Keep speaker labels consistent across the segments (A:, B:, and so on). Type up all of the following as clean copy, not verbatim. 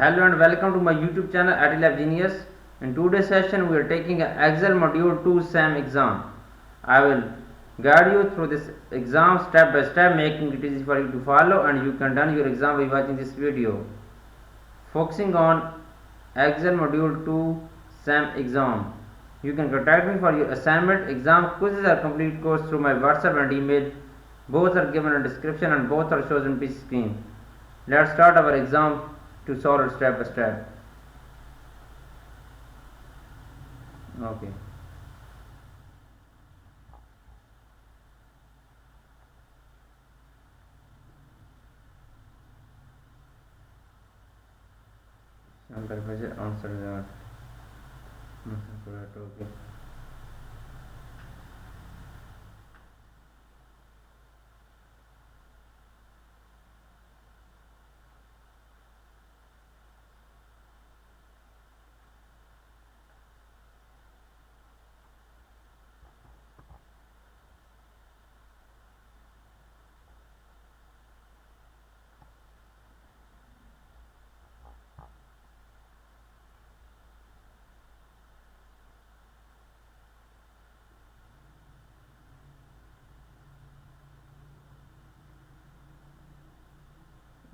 A: Hello and welcome to my YouTube channel Atilab Genius. In today's session, we are taking an Excel Module 2 SAM exam. I will guide you through this exam step by step, making it easy for you to follow, and you can done your exam by watching this video. Focusing on Excel Module 2 SAM exam. You can contact me for your assignment, exam, quizzes, or complete course through my WhatsApp and email. Both are given in description and both are shown on PC screen. Let's start our exam to solve it step by step. Okay. Answer that. Okay.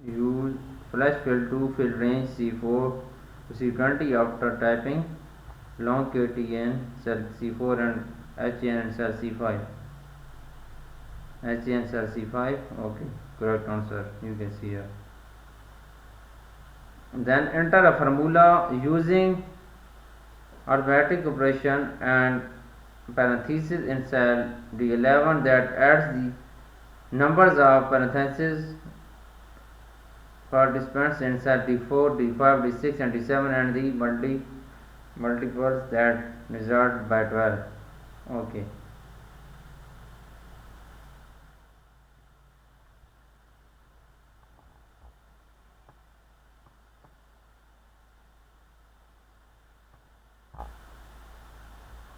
A: Use flash fill to fill range C4 consequently after typing long KTN cell C4 and HN and cell C5. HN cell C5. Okay, correct answer. You can see here. Then enter a formula using arithmetic operation and parenthesis in cell D11 that adds the numbers of parentheses participants in cell D4, D5, D6 and D7 and the multiples that result by 12. Okay.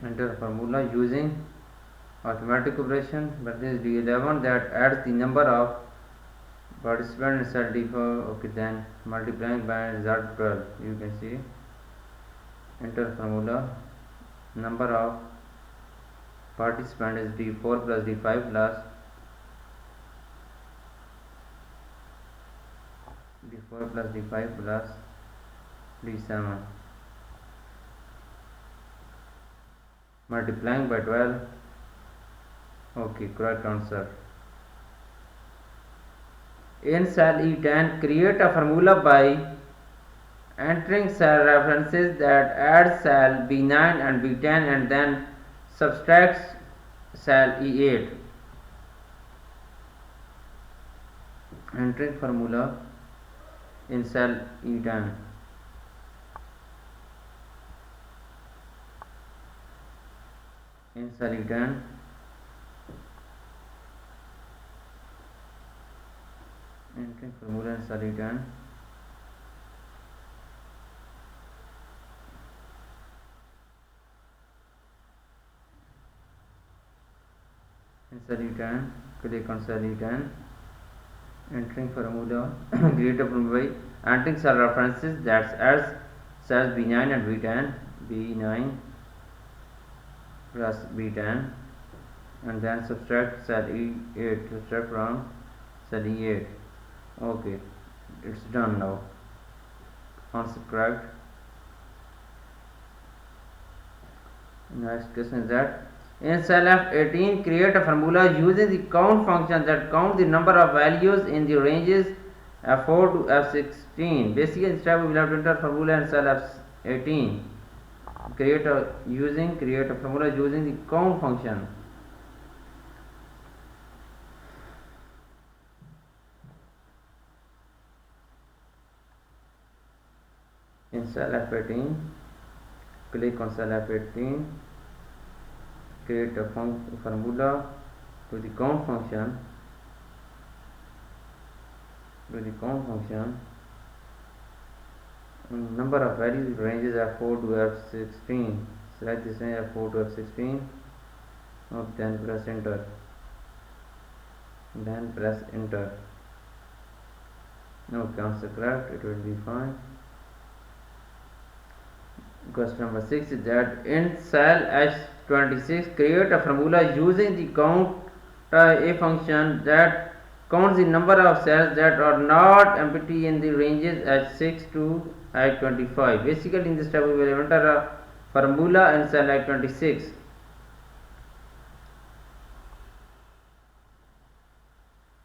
A: Enter formula using arithmetic operation but this is D11 that adds the number of participants in cell D4. Okay, then multiplying by result 12. You can see. Enter formula. Number of participants is D4 plus D5 plus D4 plus D5 plus D7. Multiplying by 12. Okay, correct answer. In cell E10, create a formula by entering cell references that adds cell B9 and B10 and then subtracts cell E8. Entering formula in cell E10. In cell E10, entering formula in cell E10. In cell E10, click on cell E10. Entering formula, create a formula by entering cell references that adds cells B9 and B10, B9 plus B10 and then subtract cell E8, subtract from cell E8. Okay, it's done now. Answer correct. Next question is that in cell F18 create a formula using the count function that count the number of values in the ranges F4 to F16. Basically, in step we will have to enter formula in cell F18. Create a formula using the count function. In cell F18, click on cell F18, create a formula to the count function. Number of values ranges F4 to F16. Select this range F4 to F16. Okay, then press enter. Okay, answer correct. It will be fine. Question number 6 is that in cell H26 create a formula using the count a function that counts the number of cells that are not empty in the ranges H6 to H25. Basically in this step we will enter a formula in cell H26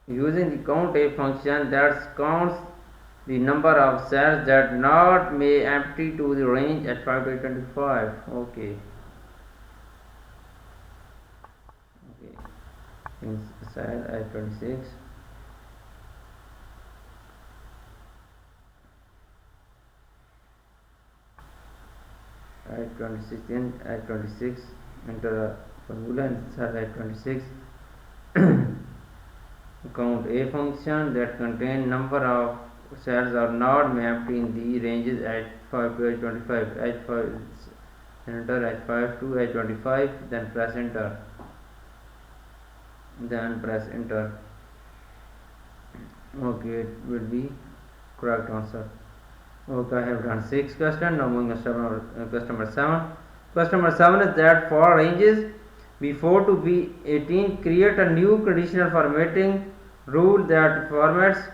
A: using the count a function that counts the number of cells that not may empty to the range at 5 to 25. Okay. In cell at 26. At 26 in at 26 enter a formula in cell at 26. Count a function that contain number of cells are not mapped in the ranges at 5 to H25. H5 enter H5 to H25, then press enter. Okay, it will be correct answer. Okay, I have done 6 questions. Now moving to question number 7. Question number 7 is that for ranges B4 to B18 create a new conditional formatting rule that formats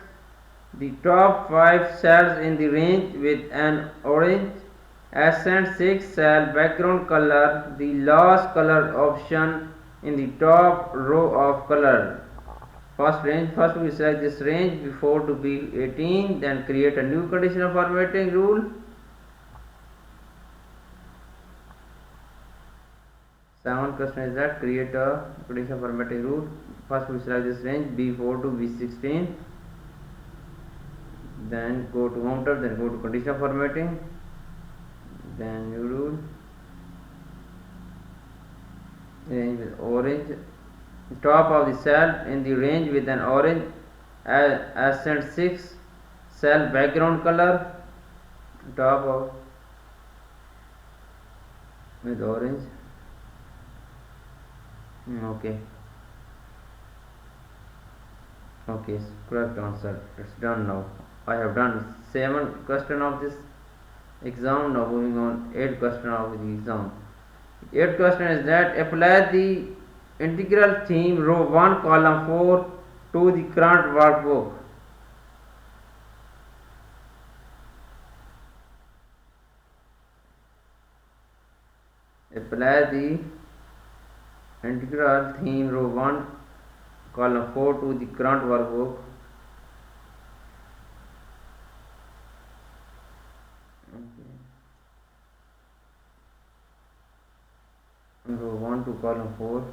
A: the top 5 cells in the range with an orange accent 6 cell background color, the last color option in the top row of color. First we select this range B4 to B18, then create a new conditional formatting rule. Second question is that create a conditional formatting rule. First we select this range B4 to B16, then go to home tab, then go to conditional formatting, then new rule, range with orange, top of the cell in the range with an orange accent 6 cell background color, top of with orange. Okay, correct answer. It's done now. I have done 7 question of this exam. Now moving on 8 question of the exam. 8th question is that apply the integral theme row 1 column 4 to the current workbook. Apply the integral theme row 1 column 4 to the current workbook. Row 1 to column 4,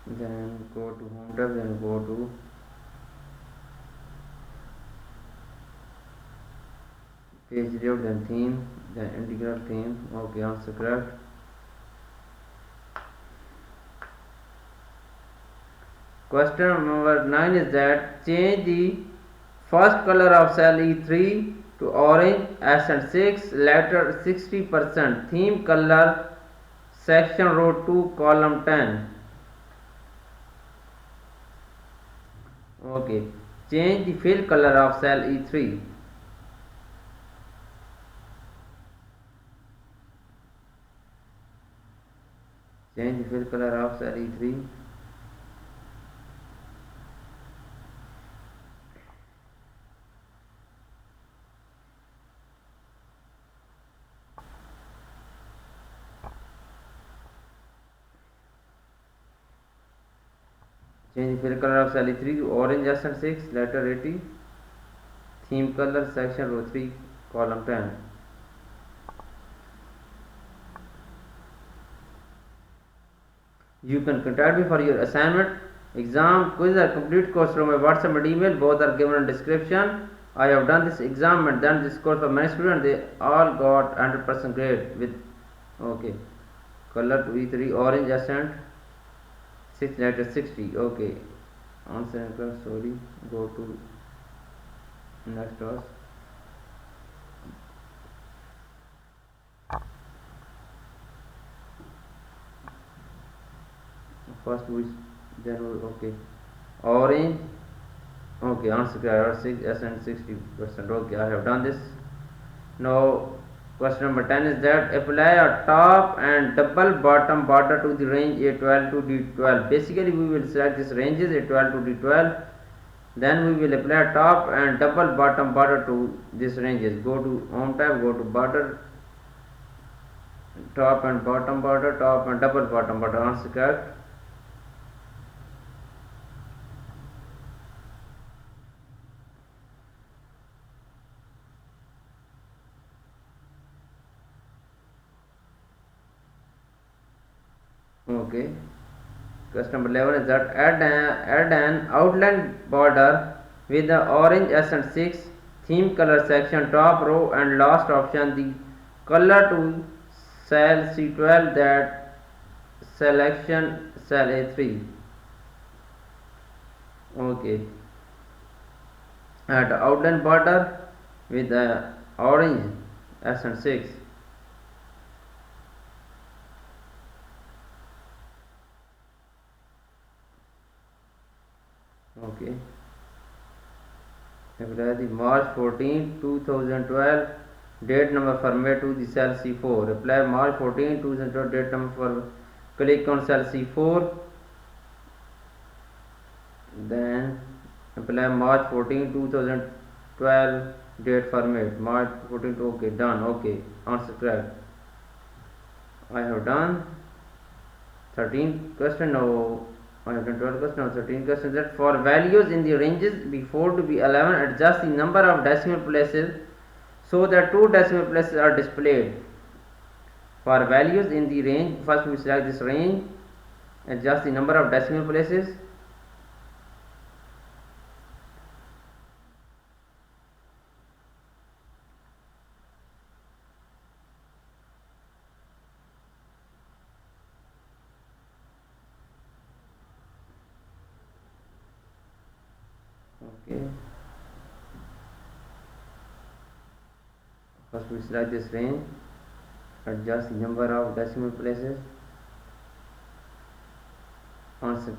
A: then go to home tab, then go to page layout, then theme, then integral theme. Okay, answer correct. Question number 9 is that change the first color of cell E3 to orange accent 6 letter 60% theme color section row 2 column 10. Okay, change the fill color of cell E3. Change the fill color of cell E3. Change the fill color of cell E3 to orange accent 6 letter 80 theme color section row 3 column 10. You can contact me for your assignment, exam, quiz or complete course through my WhatsApp and email. Both are given in description. I have done this exam and done this course for many students. They all got 100% grade with color to E3 orange accent 6 letter 60. Okay, answer sorry. Go to next class. First we then orange. Okay, answer correct 6 and 60%. Okay, I have done this. Now question number 10 is that apply a top and double bottom border to the range A12 to D12. Basically we will select this ranges A12 to D12, then we will apply a top and double bottom border to these ranges. Go to home tab, go to border, top and bottom border, top and double bottom border. Answer correct. Okay. Question number 11 is that add an outline border with the orange accent 6 theme color section top row and last option the color to cell C12 that selection cell A3. Okay. Add outline border with the orange accent 6. Okay. Apply the March 14, 2012 date number format to the cell C4. Apply March 14, 2012 date number for click on cell C4. Then apply March 14, 2012 date format. March 14. Okay, done. Okay, answer correct. I have done 13 question. Now I have done 12 questions. Now 13 questions. That for values in the ranges before to be 11, adjust the number of decimal places so that two decimal places are displayed. For values in the range, first we select this range, adjust the number of decimal places. Okay. First we select this range, adjust the number of decimal places. Answer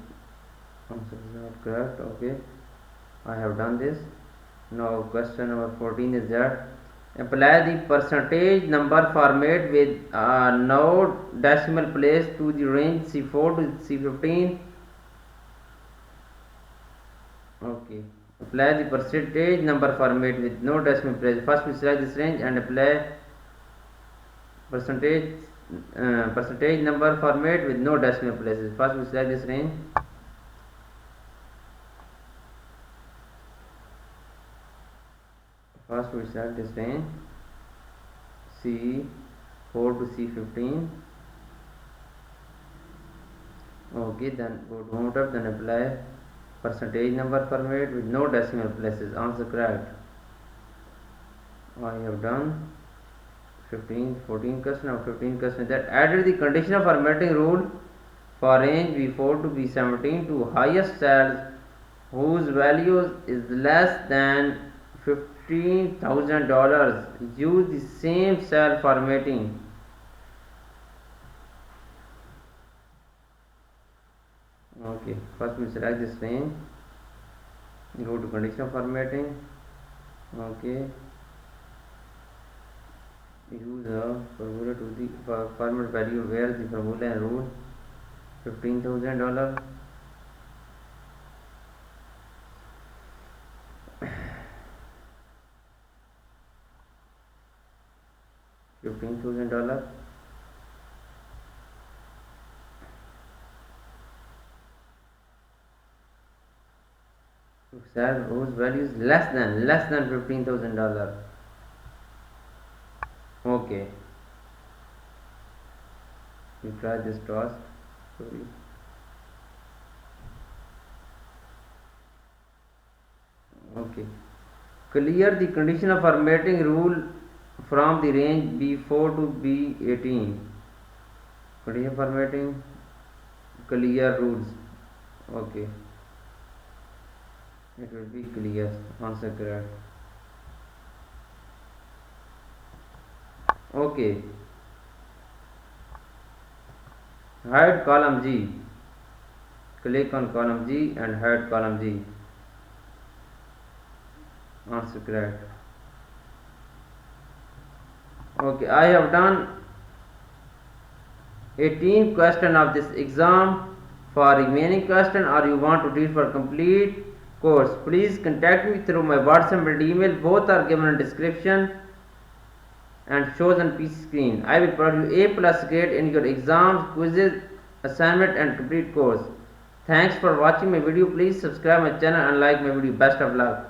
A: is not correct. Okay, I have done this. Now question number 14 is that apply the percentage number format with no decimal place to the range C4 to C15. Okay. Apply the percentage number format with no decimal place. First we select this range and apply percentage number format with no decimal places. First we select this range. First we select this range C4 to C15. Okay, then go to home tab, then apply percentage number format with no decimal places. Answer correct. I have done 14 question. Now 15 question that added the conditional formatting rule for range B4 to B17 to highest cells whose values is less than $15,000. Use the same cell formatting. Okay, first we select this range, go to conditional formatting. Okay, use a formula to the format value where the formula and rule $15,000. $15,000. Cell whose value is less than $15,000. Okay, we try this task. Sorry. Okay, clear the condition of formatting rule from the range B4 to B18. Condition formatting, clear rules. Okay, it will be clear. Answer correct. Okay, hide column G. Click on column G and hide column G. Answer correct. Okay, I have done 18 question of this exam. For remaining question or you want to read for complete course, please contact me through my WhatsApp and email. Both are given in description and shows on PC screen. I will provide you A plus grade in your exams, quizzes, assignment and complete course. Thanks for watching my video. Please subscribe my channel and like my video. Best of luck.